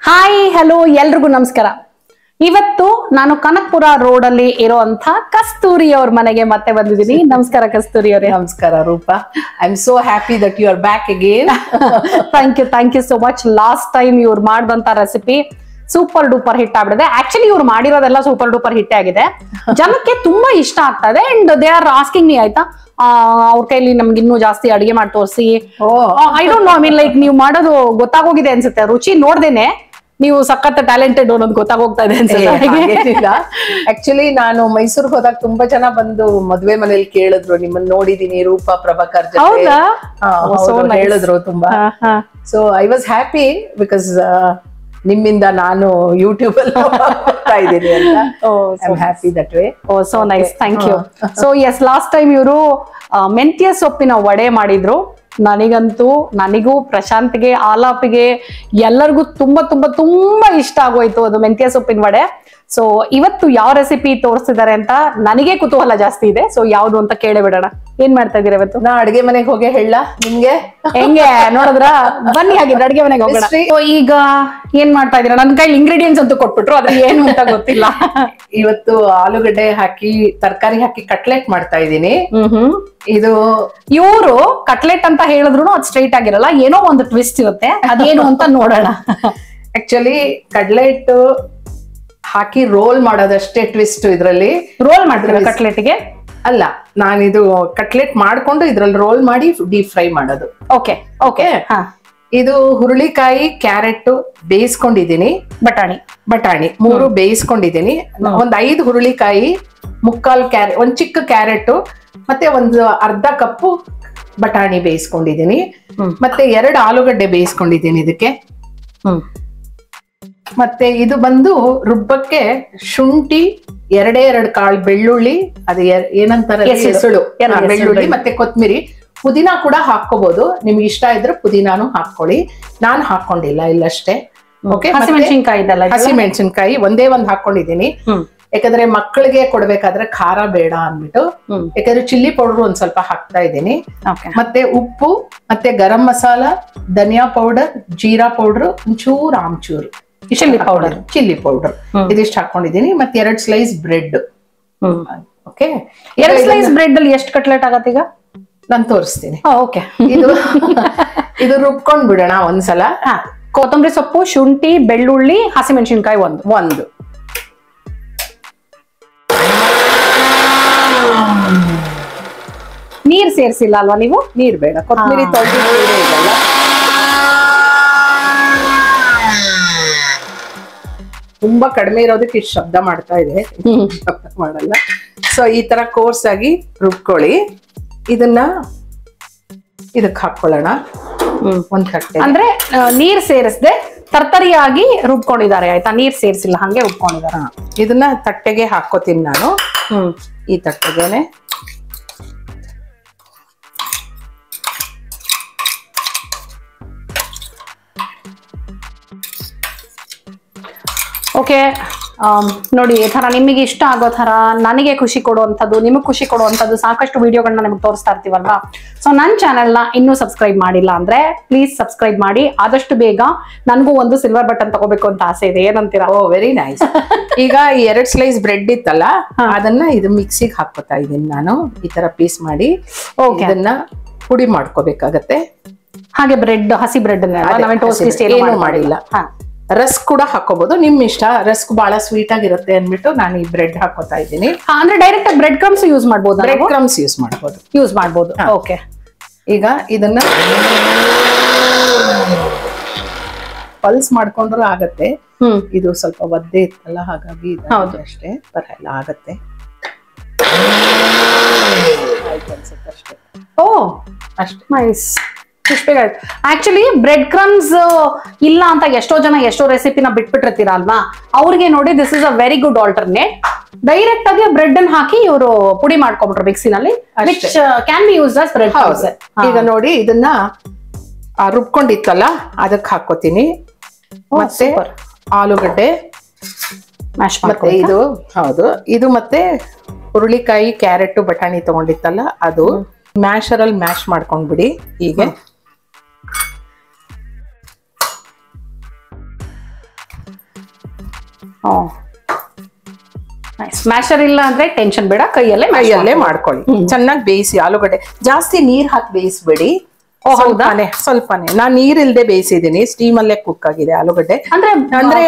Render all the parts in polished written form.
Hi hello ಎಲ್ರಿಗೂ ನಮಸ್ಕಾರ. ಇವತ್ತು ನಾನು ಕನಕಪುರ ರೋಡ್ ಅಲ್ಲಿ ಇರುವಂತ ಕಸ್ತೂರಿ ಅವ್ರ ಮನೆಗೆ ಮತ್ತೆ ಬಂದಿದ್ದೀನಿ. ನಮಸ್ಕಾರ ಕಸ್ತೂರಿ ಅವರೇ. ನಮಸ್ಕಾರ Roopa. I am so happy that you are back again. Thank you so much. Last time ಇವ್ರು ಮಾಡಿದಂತ ರೆಸಿಪಿ ಸೂಪರ್ ಡೂಪರ್ ಹಿಟ್ ಆಗ್ಬಿಡಿದೆ. ಆಕ್ಚುಲಿ ಇವ್ರು ಮಾಡಿರೋದೆಲ್ಲ ಸೂಪರ್ ಡೂಪರ್ ಹಿಟ್ ಆಗಿದೆ, ಜನಕ್ಕೆ ತುಂಬಾ ಇಷ್ಟ ಆಗ್ತಾ ಇದೆ. And they are asking me ಆಯ್ತಾ ಅವ್ರ ಕೈಲಿ ನಮ್ಗೆ ಇನ್ನೂ ಜಾಸ್ತಿ ಅಡಿಗೆ ಮಾಡಿ ತೋರಿಸಿ. I don't know, I mean like ನೀವು ಮಾಡೋದು ಗೊತ್ತಾಗೋಗಿದೆ ಅನ್ಸುತ್ತೆ, ರುಚಿ ನೋಡ್ದೇನೆ ನೀವು ಸಖತ್ ಟ್ಯಾಲೆಂಟೆಡ್ ಅನ್ನೋದು ಗೊತ್ತಾಗೋಗ್ತಾ ಇದೆ ಅನ್ಸುತ್ತೆ. ಆಕ್ಚುಲಿ ನಾನು ಮೈಸೂರಿಗೆ ಹೋದಾಗ ತುಂಬಾ ಜನ ಬಂದು ಮದ್ವೆ ಮನೇಲಿ ಕೇಳಿದ್ರು, ನಿಮ್ಮನ್ನ ನೋಡಿದೀನಿ ರೂಪಾ ಪ್ರಭಾಕರ್ ಜೊತೆ ಹೇಳಿದ್ರು ತುಂಬಾ. So I was happy because ನಿಮ್ಮಿಂದ ನಾನು ಯೂಟ್ಯೂಬ್ ಅಲ್ಲಿ ಹೋಗ್ತಾ ಇದ್ದೀನಿ ಅಂತ. I am happy that way. Oh so nice, thank you. So yes, last time ಇವರು ಮೆಂತ್ಯ ಸೊಪ್ಪಿನ ವಡೆ ಮಾಡಿದ್ರು. ನನಗೂ ಪ್ರಶಾಂತ್ಗೆ ಆಲಾಪಿಗೆ ಎಲ್ಲರಿಗೂ ತುಂಬಾ ತುಂಬಾ ತುಂಬಾ ಇಷ್ಟ ಆಗೋಯ್ತು ಅದು ಮೆಂತ್ಯ ಸೊಪ್ಪಿನ ವಡೆ. ಸೊ ಇವತ್ತು ಯಾವ ರೆಸಿಪಿ ತೋರಿಸ್ತಿದ್ದಾರೆ ಅಂತ ನನಗೆ ಕುತೂಹಲ ಜಾಸ್ತಿ ಇದೆ. ಸೊ ಯಾವ್ದು ಅಂತ ಕೇಳೇ ಬಿಡೋಣ. ಏನ್ ಮಾಡ್ತಾ ಇದೀರ ಇವತ್ತು? ನಾ ಅಡ್ಗೆ ಮನೆಗೆ ಹೋಗಿ ಹೇಳ ನಿಮ್ಗೆ ಹೆಂಗೆ ನೋಡಿದ್ರ? ಬನ್ನಿ ಹಾಗಿದ್ರೆ ಅಡ್ಗೆ ಮನೆಗೆ ಹೋಗೋಣ. ಈಗ ಏನ್ ಮಾಡ್ತಾ ಇದೀರ? ನನ್ ಕೈ ಇಂಗ್ರೀಡಿಯೆಂಟ್ಸ್ ಅಂತೂ ಕೊಟ್ಬಿಟ್ರು, ಅದ್ರ ಏನು ಅಂತ ಗೊತ್ತಿಲ್ಲ. ಇವತ್ತು ಆಲೂಗಡ್ಡೆ ಹಾಕಿ ತರಕಾರಿ ಹಾಕಿ ಕಟ್ಲೆಟ್ ಮಾಡ್ತಾ ಇದ್ದೀನಿ. ಇದು ಇವರು ಕಟ್ಲೆಟ್ ಅಂತ ಹೇಳಿದ್ರು ಅದು ಸ್ಟ್ರೈಟ್ ಆಗಿರಲ್ಲ, ಏನೋ ಒಂದು ಟ್ವಿಸ್ಟ್ ಇರುತ್ತೆ, ಅದೇನು ಅಂತ ನೋಡೋಣ. ಆಕ್ಚುಲಿ ಕಟ್ಲೆಟ್ ಹಾಕಿ ರೋಲ್ ಮಾಡೋದಷ್ಟೇ ಟ್ವಿಸ್ಟ್. ಇದ್ರಲ್ಲಿ ರೋಲ್ ಮಾಡ್ತೀರಾ ಕಟ್ಲೆಟ್ಗೆ? ಅಲ್ಲ, ನಾನಿದು ಕಟ್ಲೆಟ್ ಮಾಡ್ಕೊಂಡು ಇದ್ರಲ್ಲಿ ರೋಲ್ ಮಾಡಿ ಡೀಪ್ ಫ್ರೈ ಮಾಡೋದು. Okay okay. ಇದು ಹುರುಳಿಕಾಯಿ, ಕ್ಯಾರೆಟ್ ಬೇಯಿಸ್ಕೊಂಡಿದ್ದೀನಿ. ಬಟಾಣಿ 3 ಬೇಯಿಸ್ಕೊಂಡಿದ್ದೀನಿ. ಒಂದ್ 5 ಹುರುಳಿಕಾಯಿ, 3/4 ಕ್ಯಾರೆಟ್, ಒಂದ್ ಚಿಕ್ಕ ಕ್ಯಾರೆಟ್, ಮತ್ತೆ ಒಂದು ಅರ್ಧ ಕಪ್ಪು ಬಟಾಣಿ ಬೇಯಿಸ್ಕೊಂಡಿದ್ದೀನಿ. ಮತ್ತೆ 2 ಆಲೂಗಡ್ಡೆ ಬೇಯಿಸ್ಕೊಂಡಿದ್ದೀನಿ ಇದಕ್ಕೆ. ಮತ್ತೆ ಇದು ಬಂದು ರುಬ್ಬಕ್ಕೆ ಶುಂಠಿ, 2 ಕಾಳು ಬೆಳ್ಳುಳ್ಳಿ, ಅದು ಏನಂತಾರೆ ಎಸಳು, ಬೆಳ್ಳುಳ್ಳಿ ಮತ್ತೆ ಕೊತ್ಮಿರಿ. ಪುದೀನ ಕೂಡ ಹಾಕೋಬಹುದು, ನಿಮ್ಗೆ ಇಷ್ಟ ಇದ್ರೆ ಪುದೀನಾನು ಹಾಕೊಳ್ಳಿ. ನಾನ್ ಹಾಕೊಂಡಿಲ್ಲ, ಇಲ್ಲಷ್ಟೇ. ಓಕೆ, ಹಸಿಮೆಣಸಿನ್ಕಾಯಿ ಒಂದೇ ಒಂದ್ ಹಾಕೊಂಡಿದ್ದೀನಿ. ಯಾಕಂದ್ರೆ ಮಕ್ಕಳಿಗೆ ಕೊಡ್ಬೇಕಾದ್ರೆ ಖಾರ ಬೇಡ ಅಂದ್ಬಿಟ್ಟು, ಯಾಕಂದ್ರೆ ಚಿಲ್ಲಿ ಪೌಡರ್ ಒಂದ್ ಸ್ವಲ್ಪ ಹಾಕ್ತಾ ಇದ್ದೀನಿ. ಮತ್ತೆ ಉಪ್ಪು, ಮತ್ತೆ ಗರಂ ಮಸಾಲ, ಧನಿಯಾ ಪೌಡರ್, ಜೀರಾ ಪೌಡರ್, ಒಂಚೂರು ಆಮ್ಚೂರು, ಚಿಲ್ಲಿ ಪೌಡರ್ ಇದಿಷ್ಟು ಹಾಕೊಂಡಿದ್ದೀನಿ. ಮತ್ತೆ 2 slice bread. Okay, 2 slice bread ಅಲ್ಲಿ ಎಷ್ಟು ಕಟ್ಲೆಟ್ ಆಗತ್ತೆ ಈಗ? ನಾನು ತೋರಿಸ್ತೀನಿ. ಓಕೆ, ಇದು ರುಬ್ಕೊಂಡ್ ಬಿಡೋಣ ಒಂದ್ಸಲ. ಕೊತ್ತಂಬರಿ ಸೊಪ್ಪು, ಶುಂಠಿ, ಬೆಳ್ಳುಳ್ಳಿ, ಹಸಿಮೆಣಸಿನ್ಕಾಯಿ ಒಂದು. ನೀರ್ ಸೇರ್ಸಿಲ್ಲ ಅಲ್ವಾ ನೀವು? ನೀರ್ ಬೇಡ, ಕೊತ್ತಂಬರಿ ತೊಳೆದಿಲ್ಲ. ತುಂಬಾ ಕಡಿಮೆ ಇರೋದಕ್ಕೆ ಇಷ್ಟು ಶಬ್ದ ಮಾಡ್ತಾ ಇದೆ, ಮಾಡಲ್ಲ. ಸೊ ಈ ತರ ಕೋರ್ಸ್ ಆಗಿ ರುಬ್ಕೊಳ್ಳಿ. ಇದನ್ನ ಇದಕ್ಕೆ ಹಾಕೊಳ್ಳೋಣ ಒಂದ್ ತಟ್ಟೆ. ಅಂದ್ರೆ ನೀರ್ ಸೇರಿಸದೆ ತರ್ತರಿಯಾಗಿ ರುಬ್ಕೊಂಡಿದ್ದಾರೆ ಆಯ್ತಾ? ನೀರ್ ಸೇರಿಸಿಲ್ಲ, ಹಂಗೆ ರುಬ್ಕೊಂಡಿದ್ದಾರೆ. ಇದನ್ನ ತಟ್ಟೆಗೆ ಹಾಕೋತೀನಿ ನಾನು. ಈ ತಟ್ಟೆಗೆನೆ ಓಕೆ. ನೋಡಿ, ಈ ತರ ನಿಮಗೆ ಇಷ್ಟ ಆಗೋ ತರ, ನನಗೆ ಖುಷಿ ಕೊಡುವಂಥದ್ದು, ನಿಮಗೆ ಖುಷಿ ಕೊಡುವಂಥದ್ದು ಸಾಕಷ್ಟು ವಿಡಿಯೋಗಳನ್ನ ನಿಮ್ಗೆ ತೋರಿಸ್ತಾ ಇರ್ತೀವಲ್ವಾ. ಸೊ ನನ್ನ ಚಾನೆಲ್ನ ಇನ್ನೂ ಸಬ್ಸ್ಕ್ರೈಬ್ ಮಾಡಿಲ್ಲ ಅಂದ್ರೆ ಪ್ಲೀಸ್ ಸಬ್ಸ್ಕ್ರೈಬ್ ಮಾಡಿ. ಆದಷ್ಟು ಬೇಗ ನನಗೂ ಒಂದು ಸಿಲ್ವರ್ ಬಟನ್ ತಗೋಬೇಕು ಅಂತ ಆಸೆ ಇದೆ. ಏನಂತೀರಾ? ಓ ವೆರಿ ನೈಸ್. ಈಗ 2 ಸ್ಲೈಸ್ ಬ್ರೆಡ್ ಇತ್ತಲ್ಲ, ಅದನ್ನ ಇದು ಮಿಕ್ಸಿಗೆ ಹಾಕೋತಾ ಇದ್ದೀನಿ ನಾನು. ಈ ತರ ಪೀಸ್ ಮಾಡಿ ಇದನ್ನ ಪುಡಿ ಮಾಡ್ಕೋಬೇಕಾಗತ್ತೆ. ಹಾಗೆ ಬ್ರೆಡ್, ಹಸಿ ಬ್ರೆಡ್ ಏನು ಮಾಡಿಲ್ಲ. ರಸ್ಕ್ ಕೂಡ ಹಾಕೋಬಹುದು, ನಿಮ್ ಇಷ್ಟ. ರಸ್ಕ್ ಬಹಳ ಸ್ವೀಟ್ ಆಗಿರುತ್ತೆ ಅನ್ಬಿಟ್ಟು ನಾನು ಈ ಬ್ರೆಡ್ ಹಾಕೋತಾ ಇದ್ದೀನಿ. ಅಂದ್ರೆ ಡೈರೆಕ್ಟ್ ಬ್ರೆಡ್ ಕ್ರಮ್ಸ್ ಯೂಸ್ ಮಾಡಬಹುದು? ಬ್ರೆಡ್ ಕ್ರಮ್ಸ್ ಯೂಸ್ ಮಾಡಬಹುದು. ಓಕೆ, ಈಗ ಇದನ್ನ ಪಲ್ಸ್ ಮಾಡ್ಕೊಂಡ್ರು ಆಗತ್ತೆ. ಇದು ಸ್ವಲ್ಪ ಒದ್ದೆ ಇತ್ತಲ್ಲ, ಹಾಗಾಗಿ ಅಷ್ಟೇ ಪರವಾಗಿಲ್ಲ, ಆಗತ್ತೆ. ಅಷ್ಟೇ. ಓ ಅಷ್ಟೇ, ನೈಸ್. ಆಕ್ಚುಲಿ ಬ್ರೆಡ್ ಕ್ರಮ್ಸ್ ಇಲ್ಲ ಅಂತ ಎಷ್ಟೋ ರೆಸಿಪಿನ ಬಿಟ್ಬಿಟ್ಟಿರ್ತೀರ ಅಲ್ವಾ, ಅವ್ರಿಗೆ ನೋಡಿ this is a very good alternate. Direct ಆಗಿ ಬ್ರೆಡ್ ಅನ್ನು ಹಾಕಿ ಇವರು ಪುಡಿ ಮಾಡ್ಕೊಂಡ್ಬಿಟ್ರು ಮಿಕ್ಸಿನಲ್ಲಿ, which can be used as bread crumbs. ಈಗ ನೋಡಿ, ಇದನ್ನ ರುಬ್ಕೊಂಡಿತ್ತಲ್ಲ ಅದಕ್ಕೆ ಹಾಕೋತೀನಿ. ಮತ್ತೆ ಆಲೂಗಡ್ಡೆ, ಮತ್ತೆ ಇದು ಹೌದು, ಇದು ಮತ್ತೆ ಹುರುಳಿಕಾಯಿ, ಕ್ಯಾರೆಟ್, ಬಟಾಣಿ ತಗೊಂಡಿತ್ತಲ್ಲ ಅದು ಮ್ಯಾಶರಲ್ಲಿ ಮ್ಯಾಶ್ ಮಾಡ್ಕೊಂಡ್ಬಿಡಿ. ಹೀಗೆ ಸ್ಮ್ಯಾಶರ್ ಇಲ್ಲ ಅಂದ್ರೆ ಟೆನ್ಷನ್ ಬೇಡ, ಕೈಯಲ್ಲೇ ಮಾಡ್ಕೊಳ್ಳಿ. ಚೆನ್ನಾಗಿ ಬೇಯಿಸಿ ಆಲೂಗಡ್ಡೆ, ಜಾಸ್ತಿ ನೀರ್ ಹಾಕಿ ಬೇಯಿಸ್ಬೇಡಿ. ಸ್ವಲ್ಪನೇ ನಾನ್ ನೀರ್ ಇಲ್ದೆ ಬೇಯಿಸಿದೀನಿ, ಸ್ಟೀಮ್ ಅಲ್ಲೇ ಕುಕ್ ಆಗಿದೆ ಆಲೂಗಡ್ಡೆ. ಅಂದ್ರೆ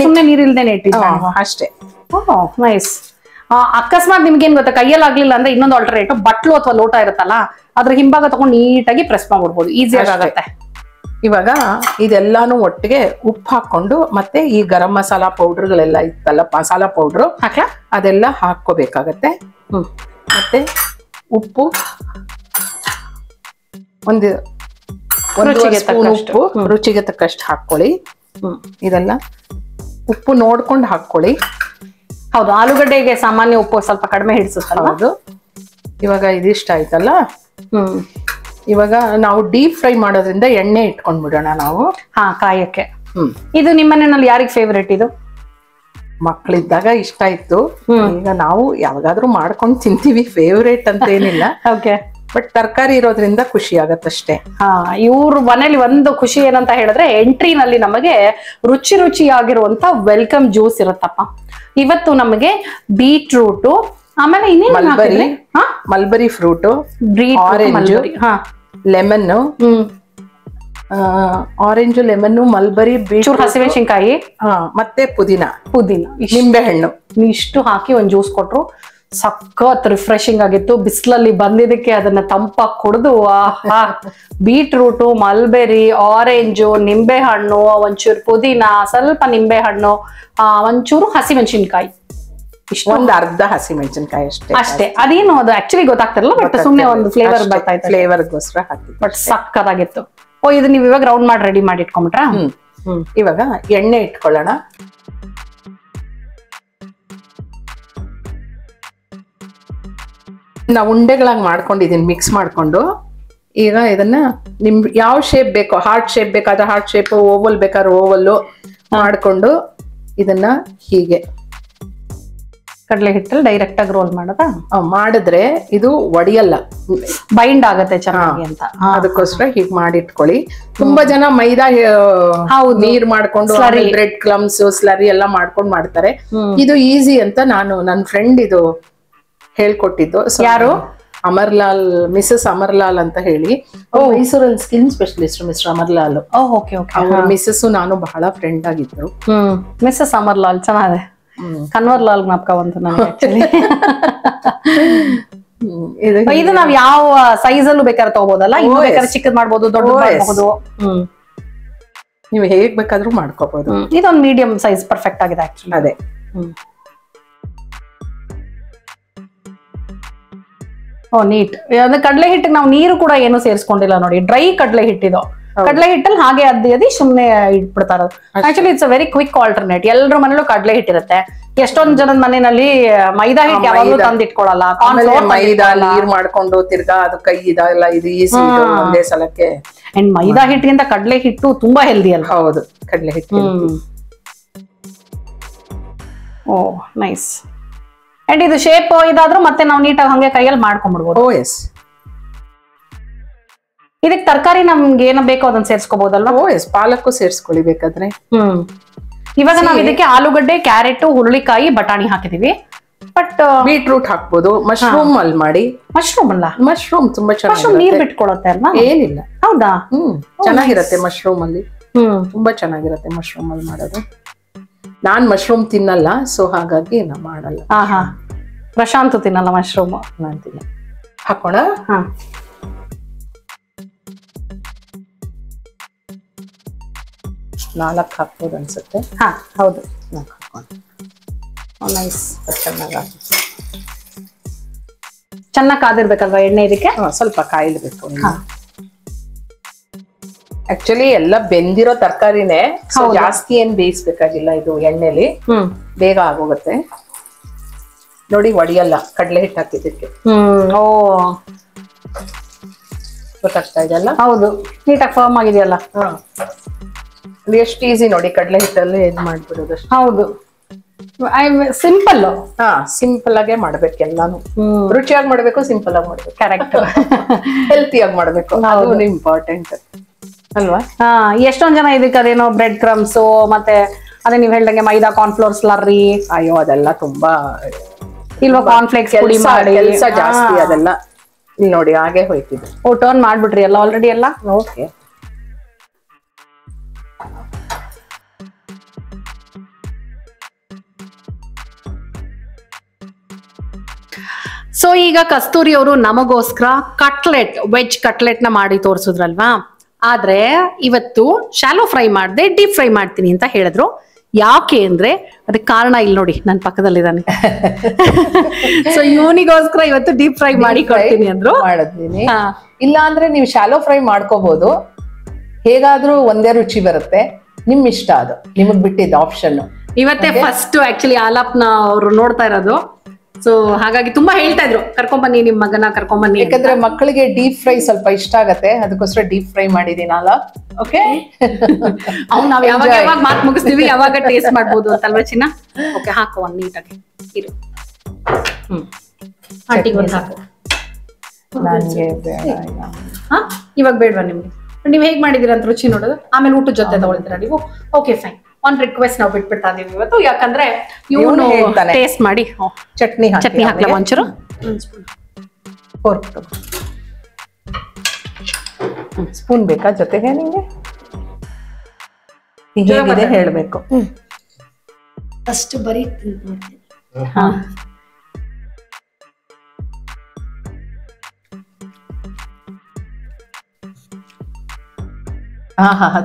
ಸುಮ್ಮನೆ ನೀರ್ ಇಲ್ದೇನೆ ಇಟ್ಟಿದ್ದೆ ಅಷ್ಟೇ. ನೈಸ್. ಅಕಸ್ಮಾತ್ ನಿಮ್ಗೆ ಏನ್ ಗೊತ್ತಾ, ಕೈಯಲ್ಲಿ ಆಗ್ಲಿಲ್ಲ ಅಂದ್ರೆ ಇನ್ನೊಂದು ಆಲ್ಟರ್ನೇಟ್, ಬಟ್ಲು ಅಥವಾ ಲೋಟ ಇರುತ್ತಲ್ಲ, ಅದ್ರ ಹಿಂಭಾಗ ತಗೊಂಡು ನೀಟಾಗಿ ಪ್ರೆಸ್ ಮಾಡ್ಬಿಡ್ಬೋದು, ಈಸಿಯಾಗಿ ಆಗುತ್ತೆ. ಇವಾಗ ಇದೆಲ್ಲಾನು ಒಟ್ಟಿಗೆ ಉಪ್ಪು ಹಾಕೊಂಡು, ಮತ್ತೆ ಈ ಗರಂ ಮಸಾಲಾ ಪೌಡರ್ಗಳೆಲ್ಲ ಇತ್ತಲ್ಲ, ಮಸಾಲಾ ಪೌಡ್ರು ಅದೆಲ್ಲ ಹಾಕೋಬೇಕಾಗತ್ತೆ. ಮತ್ತೆ ಉಪ್ಪು ಉಪ್ಪು ರುಚಿಗೆ ತಕ್ಕಷ್ಟು ಹಾಕೊಳ್ಳಿ. ಇದೆಲ್ಲ ಉಪ್ಪು ನೋಡ್ಕೊಂಡು ಹಾಕೊಳ್ಳಿ. ಹೌದು, ಆಲೂಗಡ್ಡೆಗೆ ಸಾಮಾನ್ಯ ಉಪ್ಪು ಸ್ವಲ್ಪ ಕಡಿಮೆ ಹಿಡಿಸುತ್ತಲ್ಲ. ಹೌದು. ಇವಾಗ ಇದಿಷ್ಟ ಆಯ್ತಲ್ಲ, ಇವಾಗ ನಾವು ಡೀಪ್ ಫ್ರೈ ಮಾಡೋದ್ರಿಂದ ಎಣ್ಣೆ ಇಟ್ಕೊಂಡ್ಬಿಡೋಣ ನಾವು. ಕಾಯಕ್ಕೆ. ಇದು ನಿಮ್ಮ ಮನೆಯಲ್ಲಿ ಯಾರಿಗೆ ಫೇವ್ರೇಟ್? ಇದು ಮಕ್ಳಿದ್ದಾಗ ಇಷ್ಟ ಇತ್ತು, ಈಗ ನಾವು ಯಾವಾಗಾದ್ರೂ ಮಾಡ್ಕೊಂಡು ತಿಂತೀವಿ, ಫೇವ್ರೇಟ್ ಅಂತ ಏನಿಲ್ಲ. ಬಟ್ ತರಕಾರಿ ಇರೋದ್ರಿಂದ ಖುಷಿ ಆಗತ್ತಷ್ಟೇ. ಇವ್ರ ಮನೇಲಿ ಒಂದು ಖುಷಿ ಏನಂತ ಹೇಳಿದ್ರೆ, ಎಂಟ್ರಿನಲ್ಲಿ ನಮಗೆ ರುಚಿಯಾಗಿರುವಂತ ವೆಲ್ಕಮ್ ಜ್ಯೂಸ್ ಇರುತ್ತಪ್ಪ. ಇವತ್ತು ನಮಗೆ ಬೀಟ್ರೂಟ್, ಆಮೇಲೆ mulberry fruit, orange, lemon, orange, lemon, mulberry, beetroot, ಹಸಿಮೆಣಸಿನಕಾಯಿ, ಮತ್ತೆ ಪುದೀನ, ನಿಂಬೆ ಹಣ್ಣು ಇಷ್ಟು ಹಾಕಿ ಒಂದ್ ಜ್ಯೂಸ್ ಕೊಟ್ರು. ಸಖತ್ ರಿಫ್ರೆಶಿಂಗ್ ಆಗಿತ್ತು. ಬಿಸಿಲಲ್ಲಿ ಬಂದಿದ್ದಕ್ಕೆ ಅದನ್ನ ತಂಪಾಗಿ ಕುಡಿದು, ಬೀಟ್ರೂಟ್, ಮಲ್ಬೆರಿ, ಆರೆಂಜು, ನಿಂಬೆ ಹಣ್ಣು, ಒಂಚೂರು ಪುದೀನ, ಸ್ವಲ್ಪ ನಿಂಬೆ ಹಣ್ಣು, ಒಂಚೂರು ಹಸಿಮೆಣಸಿನಕಾಯಿ, ಒಂದು ಅರ್ಧ ಹಸಿಮೆಣಸಿನಕಾಯಿ ಅಷ್ಟೇ. ಅದೇನು ಅದು ಆಕ್ಚುಲಿ ಗೊತ್ತಾಗ್ತಿರಲ್ಲ, ಬಟ್ ಸುಮ್ಮನೆ ಒಂದು ಫ್ಲೇವರ್ ಬರ್ತಾ ಇತ್ತು, ಫ್ಲೇವರ್ಗೋಸ್ಕರ ಹಾಕಿ. ಬಟ್ ಸಕ್ಕತ್ತಾಗಿತ್ತು. ಇದು ನೀವು ಇವಾಗ ರೌಂಡ್ ಮಾಡಿ ರೆಡಿ ಮಾಡಿ ಇಟ್ಕೊಂಡ್ಬಿಟ್ರಾ? ಇವಾಗ ಎಣ್ಣೆ ಇಟ್ಕೊಳ್ಳೋಣ. ನಾವು ಉಂಡೆಗಳಾಗಿ ಮಾಡ್ಕೊಂಡಿದೀನಿ, ಮಿಕ್ಸ್ ಮಾಡ್ಕೊಂಡು. ಈಗ ಇದನ್ನ ನಿಮ್ ಯಾವ ಶೇಪ್ ಬೇಕೋ, ಹಾರ್ಟ್ ಶೇಪ್ ಬೇಕಾದ್ರೆ ಹಾರ್ಟ್ ಶೇಪ್, ಓವಲ್ ಬೇಕಾದ್ರೆ ಓವಲ್ ಮಾಡ್ಕೊಂಡು ಇದನ್ನ ಹೀಗೆ ಕಡಲೆ ಹಿಟ್ಟಲ್ಲಿ ಡೈರೆಕ್ಟ್ ಆಗಿ ರೋಲ್ ಮಾಡಿದ್ರೆ ಇದು ಒಡೆಯಲ್ಲ, ಬೈಂಡ್ ಆಗತ್ತೆ ಚೆನ್ನಾಗಿ ಅಂತ. ಅದಕ್ಕೋಸ್ಕರ ಹೀಗೆ ಮಾಡಿಟ್ಕೊಳ್ಳಿ. ತುಂಬಾ ಜನ ಮೈದಾ ನೀರ್ ಮಾಡ್ಕೊಂಡು ಬ್ರೆಡ್ ಕ್ಲಮ್ಸ್, ಸ್ಲರಿ ಎಲ್ಲ ಮಾಡ್ಕೊಂಡು ಮಾಡ್ತಾರೆ. ಇದು ಈಸಿ ಅಂತ ನನ್ನ ಫ್ರೆಂಡ್ ಇದು ಹೇಳ್ಕೊಟ್ಟಿದ್ದು. ಯಾರು? ಅಮರ್ಲಾಲ್, ಮಿಸಸ್ ಅಮರ್ಲಾಲ್ ಅಂತ ಹೇಳಿ, ಮೈಸೂರಲ್ಲಿ ಸ್ಕಿನ್ ಸ್ಪೆಷಲಿಸ್ಟ್ ಮಿಸ್ಟರ್ ಅಮರ್ಲಾಲ್. ಮಿಸಸ್ ನಾನು ಬಹಳ ಫ್ರೆಂಡ್ ಆಗಿದ್ರು. ಮಿಸಸ್ ಅಮರ್ಲಾಲ್ ಚೆನ್ನಾಗಿದೆ. ಕನ್ವರ್ಲಾಲ್ ಜ್ಞಾಪಕ ಬಂತು ನನಗೆ. ಇದು ನಾವ್ ಯಾವ ಸೈಜ್ ಅಲ್ಲೂ ಬೇಕಾದ್ರೆ ತಗೋಬಹುದಲ್ಲ, ಇನ್ನು ಬೇಕಾದ್ರೆ ಚಿಕ್ಕದ್ ಮಾಡ್ಬೋದು, ದೊಡ್ಡ ಮಾಡಬಹುದು. ನೀವು ಹೇಗ್ ಬೇಕಾದ್ರೂ ಮಾಡ್ಕೋಬಹುದು. ಇದೊಂದು ಮೀಡಿಯಂ ಸೈಜ್ ಪರ್ಫೆಕ್ಟ್ ಆಗಿದೆ ಆಕ್ಚುಲಿ. ಅದೇ. ನೀಟ್. ಅಂದ್ರೆ ಕಡಲೆ ಹಿಟ್ಟಿಗೆ ನಾವು ನೀರು ಕೂಡ ಏನು ಸೇರಿಸ್ಕೊಂಡಿಲ್ಲ ನೋಡಿ, ಡ್ರೈ ಕಡಲೆ ಹಿಟ್ಟಿದು. ಕಡಲೆ ಹಿಟ್ಟಲ್ಲಿ ಹಾಗೆ ಅದ್ದಿ ಸುಮ್ನೆ ಇಟ್ಬಿಡ್ತಾರ. Actually it's a very quick alternate. ಎಲ್ರ ಮನೇಲೂ ಕಡಲೆ ಹಿಟ್ಟಿರುತ್ತೆ. ಎಷ್ಟೊಂದ್ ಜನದ ಮನೆಯಲ್ಲಿ ಮೈದಾ ಹಿಟ್ಟು ಯಾವಾಗ್ಲೂ ತಂದ್ ಇಟ್ಕೊಳ್ಳಲ್ಲ. ಮೈದಾ ನೀರ್ ಮಾಡ್ಕೊಂಡು ತಿರ್ಗಾ ಅದು ಕೈ ಇದೆಲ್ಲ ಇದು ಈಸಿ ಒಂದೇ ಸಲಕ್ಕೆ. ಅಂಡ್ ಮೈದಾ ಹಿಟ್ಟಿಗಿಂತ ಕಡಲೆ ಹಿಟ್ಟು ತುಂಬಾ ಹೆಲ್ದಿ ಅಲ್ಲ? ಹೌದು, ಕಡಲೆ ಹಿಟ್ಟು. ಓ ನೈಸ್. ಅಂಡ್ ಇದು ಶೇಪ್ ಇದಾದ್ರೂ ಮತ್ತೆ ನಾವು ನೀಟಾಗಿ ಹಂಗೆ ಕೈಯಲ್ಲಿ ಮಾಡ್ಕೊಂಡ್ಬಿಡ್ಬೋದು. ಇದಕ್ಕೆ ತರಕಾರಿ ನಮ್ಗೆ ಏನೋ ಬೇಕೋ ಅದನ್ನ ಸೇರ್ಸ್ಕೋಬಹುದಲ್ವಾ? ಪಾಲಕ್ಕು ಸೇರ್ಸ್ಕೊಳ್ಳಿ ಬೇಕಾದ್ರೆ. ಇವಾಗ ನಾವ್ ಇದಕ್ಕೆ ಆಲೂಗಡ್ಡೆ, ಕ್ಯಾರೆಟ್, ಹುರುಳಿಕಾಯಿ, ಬಟಾಣಿ ಹಾಕಿದೀವಿ. ಬಟ್ ಬೀಟ್ರೂಟ್ ಹಾಕ್ಬೋದು. ಮಶ್ರೂಮ್ ಅಲ್ಲಿ ಮಾಡಿ. ಮಶ್ರೂಮ್ ಅಲ್ಲ, ಮಶ್ರೂಮ್ ತುಂಬಾ ಚೆನ್ನಾಗಿ ನೀರ್ ಬಿಟ್ಕೊಳತ್ತೆ ಅಲ್ವಾ? ಏನಿಲ್ಲ. ಹೌದಾ? ಚೆನ್ನಾಗಿರತ್ತೆ ಮಶ್ರೂಮ್ ಅಲ್ಲಿ. ತುಂಬಾ ಚೆನ್ನಾಗಿರತ್ತೆ ಮಶ್ರೂಮ್ ಅಲ್ಲಿ ಮಾಡೋದು. ನಾನ್ ಮಶ್ರೂಮ್ ತಿನ್ನಲ್ಲ, ಸೊ ಹಾಗಾಗಿ ನಾ ಮಾಡಲ್ಲ. ಪ್ರಶಾಂತ್ ತಿನ್ನಲ್ಲ ಮಶ್ರೂಮ್. ನಾನ್ ತಿನ್ನ. ಹಾಕೋಣ. 4 ಹಾಕ್ಬೋದು ಅನ್ಸುತ್ತೆ. ಹೌದು, 4 ಹಾಕೋಣ. ನೈಸ್. ಚೆನ್ನಾಗಿ ಕಾದಿರ್ಬೇಕಲ್ವಾ ಎಣ್ಣೆ ಇದಕ್ಕೆ? ಸ್ವಲ್ಪ ಕಾಯಿಲ್ಬೇಕು. ಆಕ್ಚುಲಿ ಎಲ್ಲ ಬೆಂದಿರೋ ತರಕಾರಿನೇ, ಜಾಸ್ತಿ ಏನ್ ಬೇಯಿಸ್ಬೇಕಾಗಿಲ್ಲ. ಇದು ಎಣ್ಣೆಲಿ ಬೇಗ ಆಗೋಗುತ್ತೆ ನೋಡಿ. ಒಡಿಯಲ್ಲ, ಕಡಲೆ ಹಿಟ್ಟು ಹಾಕಿದ್ದಕ್ಕೆ. ಓ ಗೊತ್ತಾಗ್ತಾ ಇದೆಯಲ್ಲ? ಹೌದು, ನೀಟಾಗಿ ಫರ್ಮ್ ಆಗಿದೆಯಲ್ಲ. ಎಷ್ಟು ಈಸಿ ನೋಡಿ, ಕಡಲೆ ಹಿಟ್ಟಲ್ಲಿ ಇದ್ ಮಾಡ್ಬಿಡೋದು. ಹೌದು, ಸಿಂಪಲ್. ಸಿಂಪಲ್ ಆಗೇ ಮಾಡ್ಬೇಕು ಎಲ್ಲಾನು. ರುಚಿಯಾಗಿ ಮಾಡ್ಬೇಕು, ಸಿಂಪಲ್ ಆಗಿ ಮಾಡ್ಬೇಕು. ಕರೆಕ್ಟ್. ಹೆಲ್ತಿಯಾಗಿ ಮಾಡ್ಬೇಕು, ಅದು ಇಂಪಾರ್ಟೆಂಟ್ ಅಲ್ವಾ? ಎಷ್ಟೊಂದ್ ಜನ ಇದಕ್ಕೆ ಅದೇನೋ ಬ್ರೆಡ್ ಕ್ರಮ್ಸ್ ಮತ್ತೆ ಅದೇ ನೀವ್ ಹೇಳ್ದಂಗೆ ಮೈದಾ ಕಾರ್ನ್ಫ್ಲೋರ್ ಸ್ಲರ್ರಿ. ಅಯ್ಯೋ ಅದೆಲ್ಲ ತುಂಬಾ ಇಲ್ವಾ ಕಾರ್ನ್ಫ್ಲೇಕ್ಸ್ ಪುಡಿ ಮಾಡಿ ಕೆಲಸ ಜಾಸ್ತಿ ಅದೆಲ್ಲ. ಇಲ್ಲಿ ನೋಡಿ ಹಾಗೆ ಹೋಯ್ತಿದ್ದು. ಓ ಟರ್ನ್ ಮಾಡ್ಬಿಟ್ರಿ ಎಲ್ಲ ಆಲ್ರೆಡಿ ಎಲ್ಲ. ಓಕೆ. ಸೊ ಈಗ ಕಸ್ತೂರಿ ಅವರು ನಮಗೋಸ್ಕರ ಕಟ್ಲೆಟ್, ವೆಜ್ ಕಟ್ಲೆಟ್ ನ ಮಾಡಿ ತೋರಿಸಿದ್ರಲ್ವಾ. ಆದ್ರೆ ಇವತ್ತು ಶಾಲೋ ಫ್ರೈ ಮಾಡದೆ ಡೀಪ್ ಫ್ರೈ ಮಾಡ್ತೀನಿ ಅಂತ ಹೇಳಿದ್ರು. ಯಾಕೆ ಅಂದ್ರೆ ಅದಕ್ಕೆ ಕಾರಣ ಇಲ್ಲಿ ನೋಡಿ ನನ್ನ ಪಕ್ಕದಲ್ಲಿದ್ದಾನೆ. ಸೊ ಇವನಿಗೋಸ್ಕರ ಇವತ್ತು ಡೀಪ್ ಫ್ರೈ ಮಾಡಿ ಕೊಡ್ತೀನಿ ಅಂದ್ರು. ಮಾಡಿದ್ದೀನಿ. ಇಲ್ಲ ಅಂದ್ರೆ ನೀವು ಶಾಲೋ ಫ್ರೈ ಮಾಡ್ಕೋಬಹುದು, ಹೇಗಾದ್ರೂ ಒಂದೇ ರುಚಿ ಬರುತ್ತೆ, ನಿಮ್ ಇಷ್ಟ, ಅದು ನಿಮಗ್ ಬಿಟ್ಟಿದ್ದು ಆಪ್ಷನ್. ಇವತ್ತೇ ಫಸ್ಟ್ ಆಕ್ಚುಲಿ ಆಲಾಪ್ನ ಅವರು ನೋಡ್ತಾ ಇರೋದು. ಸೊ ಹಾಗಾಗಿ ತುಂಬಾ ಹೇಳ್ತಾ ಇದ್ರು ಕರ್ಕೊಂಬನ್ನಿ ನಿಮ್ ಮಗನ ಕರ್ಕೊಂಬನ್ನಿ, ಯಾಕಂದ್ರೆ ಮಕ್ಕಳಿಗೆ ಡೀಪ್ ಫ್ರೈ ಸ್ವಲ್ಪ ಇಷ್ಟ ಆಗತ್ತೆ, ಅದಕ್ಕೋಸ್ಕರ ಡೀಪ್ ಫ್ರೈ ಮಾಡಿದೀನಲ್ಲ. ಓಕೆ, ಅವ್ನು ನಾವ್ ಯಾವಾಗ ಯಾವಾಗ ಮಾತು ಮುಗಿಸ್ತೀವಿ ಯಾವಾಗ ಟೇಸ್ಟ್ ಮಾಡ್ಬೋದು ಅಂತಲ್ವಾ ಚಿನ್ನ. ಓಕೆ ಹಾಕು ಒಂದ್ ನೀಟಾಗಿ ಇರು. ಆಂಟಿಗೆ ಒಂದು ಹಾಕು. ನನ್ಗೆ ಬೇಡ. ಹಾ ಇವಾಗ ಬೇಡವಾ ನಿಮ್ಗೆ? ನೀವ್ ಹೇಗ್ ಮಾಡಿದೀರ ಅಂತ ರುಚಿ ನೋಡೋದು, ಆಮೇಲೆ ಊಟದ ಜೊತೆ ತಗೊಳ್ತೀರಾ ನೀವು. Okay fine. ಒಂದ್ ರಿಕ್ವೆಸ್ಟ್ ನಾವು ಬಿಟ್ಬಿಡ್ತಾ ಇದೀವಿ ಇವತ್ತು, ಯಾಕಂದ್ರೆ ಇವನು ಟೇಸ್ಟ್ ಮಾಡಿ. ಚಟ್ನಿ ಹಾಕ್ಲಾ ಒಂಚೂರು? ಫೋರ್ಕ್ ಸ್ಪೂನ್ ಬೇಕಾ ಜೊತೆಗೆ ನಿಂಗೆ? ಹೇಗಿದೆ ಹೇಳ್ಬೇಕು. ಫಸ್ಟ್ ಬರೀ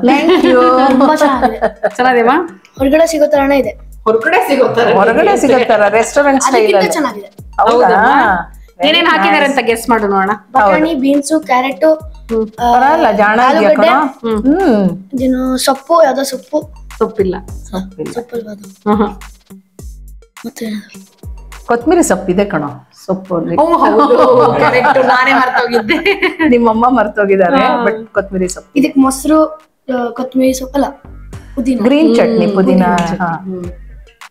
ಥ್ಯಾಂಕ್ ಯು. ತುಂಬಾ ಚೆನ್ನಾಗಿದೆ. ಚೆನ್ನಾಗಿದೆವಾ? ಹೊರಗಡೆ ಸಿಗೋ ತರನೇ ಇದೆ. ಹೊರಗಡೆ ಸಿಗುತ್ತಾರ ರೆಸ್ಟೋರೆಂಟ್ ಸ್ಟೈಲ್ ಅದಕ್ಕಿಂತ ಅಲ್ಲಿ. ಚೆನ್ನಾಗಿದೆ. ಹೌದಾ? ಏನೇನ್ ಹಾಕಿದಾರೆ ಅಂತ ಗೆಸ್ ಮಾಡು ನೋಡೋಣ. ಬಟಾಣಿ, ಬೀನ್ಸು, ಕ್ಯಾರೆಟ್, ಬರಲ್ಲ ಜಾಣ ಇದೆಯಾ ಕಣೋ? ಇದೇನು ಸೊಪ್ಪು, ಯಾವ್ದೋ ಸೊಪ್ಪು, ಸೊಪ್ಪಿಲ್ಲ. ಸೊಪ್ಪಲ್ವ ಅದು, ಮತ್ತೆ ಕೊತ್ತಂಬರಿ ಸೊಪ್ಪಿದೆ ಕಣೋ. ಸೊಪ್ಪು ನಾನೇ ಮರ್ತೋಗಿದ್ದೆ. ನಿಮ್ಮಮ್ಮ ಮರ್ತೋಗಿದ್ದಾರೆ. ಬಟ್ ಕೊತ್ತಂಬರಿ ಸೊಪ್ಪು. ಇದಕ್ ಮೊಸರು, ಕೊತ್ತಂಬರಿ ಸೊಪ್ಪು ಅಲ್ಲ, ಪುದೀನ, ಗ್ರೀನ್ ಚಟ್ನಿ, ಪುದೀನ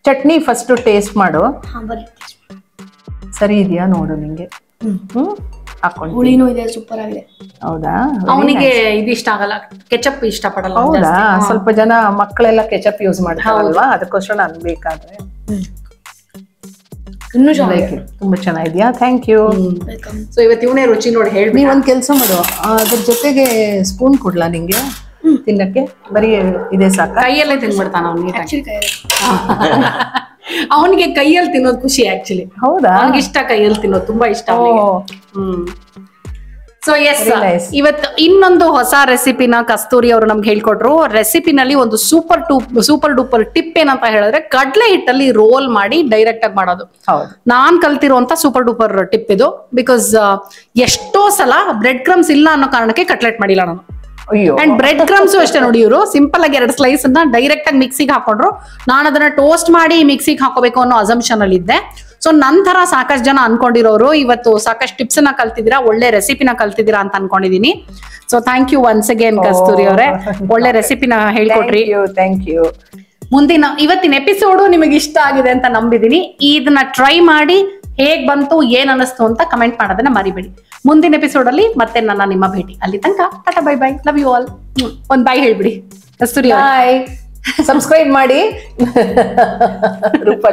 ಚಟ್ನಿ ಫಸ್ಟ್ ಟೇಸ್ಟ್ ಮಾಡು. ಬರೀ ಸರಿ ಇದೆಯಾ ನೋಡು ನಿಂಗೆ. ಹಾಕೊಂಡು ಹುಳಿನೂ ಇದೆ, ಸೂಪರ್ ಆಗಿದೆ. ಹೌದಾ? ಅವನಿಗೆ ಇದು ಇಷ್ಟ ಆಗಲ್ಲ, ಕೆಚಪ್ ಇಷ್ಟ ಪಡಲ್ಲ. ಹೌದಾ? ಸ್ವಲ್ಪ ಜನ ಮಕ್ಕಳೆಲ್ಲ ಕೆಚಪ್ ಯೂಸ್ ಮಾಡ್ತಾರಲ್ವಾ, ಅದಕ್ಕೋಸ್ಕರ ನನ್ ಬೇಕಾದ್ರೆ. ಇನ್ನೂ ಚೆನ್ನಾಗಿದೆ, ತುಂಬಾ ಚೆನ್ನಾಗಿದ್ಯಾ? Thank you. ಸೊ ಇವತ್ತು ಇವನೇ ರುಚಿ ನೋಡಿ ಹೇಳಿ. ನೀವ್ ಒಂದ್ ಕೆಲ್ಸ ಮಾಡು, ಅದ್ರ ಜೊತೆಗೆ ಸ್ಪೂನ್ ಕೊಡ್ಲಾ ನಿಂಗೆ ತಿನ್ನಕ್ಕೆ? ಬರೀ ಇದೆ ಸಾಕ? ಕೈಯಲ್ಲೇ ತಿನ್ಬಿಡ್ತಾನ ಅವ್ನಿಗೆ. ಆಕ್ಚುಲಿ ಕೈ ಅವನಿಗೆ ಕೈಯಲ್ಲಿ ತಿನ್ನೋದು ಖುಷಿ ಆಕ್ಚುಲಿ. ಹೌದಾ? ಅವನಿಗೆ ಇಷ್ಟ ಕೈಯಲ್ಲಿ ತಿನ್ನೋದು, ತುಂಬಾ ಇಷ್ಟ ಅವನಿಗೆ. ಸೊ ಎಸ್, ಇವತ್ತು ಇನ್ನೊಂದು ಹೊಸ ರೆಸಿಪಿನ ಕಸ್ತೂರಿ ಅವರು ನಮ್ಗೆ ಹೇಳ್ಕೊಟ್ರು. ರೆಸಿಪಿನಲ್ಲಿ ಒಂದು ಸೂಪರ್ ಡೂಪರ್ ಟಿಪ್ ಏನಂತ ಹೇಳಿದ್ರೆ, ಕಡ್ಲೆ ಹಿಟ್ಟಲ್ಲಿ ರೋಲ್ ಮಾಡಿ ಡೈರೆಕ್ಟ್ ಆಗಿ ಮಾಡೋದು. ಹೌದು, ನಾನ್ ಕಲ್ತಿರುವಂತ ಸೂಪರ್ ಡೂಪರ್ ಟಿಪ್ ಇದು. ಬಿಕಾಸ್ ಎಷ್ಟೋ ಸಲ ಬ್ರೆಡ್ ಕ್ರಮ್ಸ್ ಇಲ್ಲ ಅನ್ನೋ ಕಾರಣಕ್ಕೆ ಕಟ್ಲೆಟ್ ಮಾಡಿಲ್ಲ ನಾನು. ಅಯ್ಯೋ. ಅಂಡ್ ಬ್ರೆಡ್ ಕ್ರಮ್ಸ್ ಅಷ್ಟೇ ನೋಡಿ, ಇವರು ಸಿಂಪಲ್ ಆಗಿ 2 ಸ್ಲೈಸ್ ಅನ್ನ ಡೈರೆಕ್ಟ್ ಆಗಿ ಮಿಕ್ಸಿಗೆ ಹಾಕೊಂಡ್ರು. ನಾನು ಅದನ್ನ ಟೋಸ್ಟ್ ಮಾಡಿ ಮಿಕ್ಸಿಗೆ ಹಾಕೋಬೇಕು ಅನ್ನೋ ಅಸಂಪ್ಷನ್ ಅಲ್ಲಿ ಇದ್ದೆ. ಸೊ ನಂತರ ಸಾಕಷ್ಟು ಜನ ಅನ್ಕೊಂಡಿರೋರು ಇವತ್ತು ಸಾಕಷ್ಟು ಟಿಪ್ಸ್ ನ ಕಲ್ತಿದ್ದೀರಾ, ಒಳ್ಳೆ ರೆಸಿಪಿನ ಕಲ್ತಿದ್ದೀರಾ ಅಂತ ಅನ್ಕೊಂಡಿದೀನಿ. So thank you once again Kasturi ಅವರೇ, ಒಳ್ಳೆ ರೆಸಿಪಿನ ಹೇಳ್ಕೊಟ್ರಿ. Thank you. ಇವತ್ತಿನ ಎಪಿಸೋಡು ನಿಮಗೆ ಇಷ್ಟ ಆಗಿದೆ ಅಂತ ನಂಬಿದೀನಿ. ಇದನ್ನ ಟ್ರೈ ಮಾಡಿ ಹೇಗ್ ಬಂತು, ಏನ್ ಅನ್ನಿಸ್ತು ಅಂತ ಕಮೆಂಟ್ ಮಾಡೋದನ್ನ ಮರಿಬೇಡಿ. ಮುಂದಿನ ಎಪಿಸೋಡ್ ಅಲ್ಲಿ ಮತ್ತೆ ನಿಮ್ಮ ಭೇಟಿ. ಅಲ್ಲಿ ತನಕ tata, bye bye, love you all. ಒಂದ್ ಬೈ ಹೇಳ್ಬಿಡಿ ಕಸ್ತೂರಿ. ಬಾಯ್. ಸಬ್ಸ್ಕ್ರೈಬ್ ಮಾಡಿ. ರೂಪ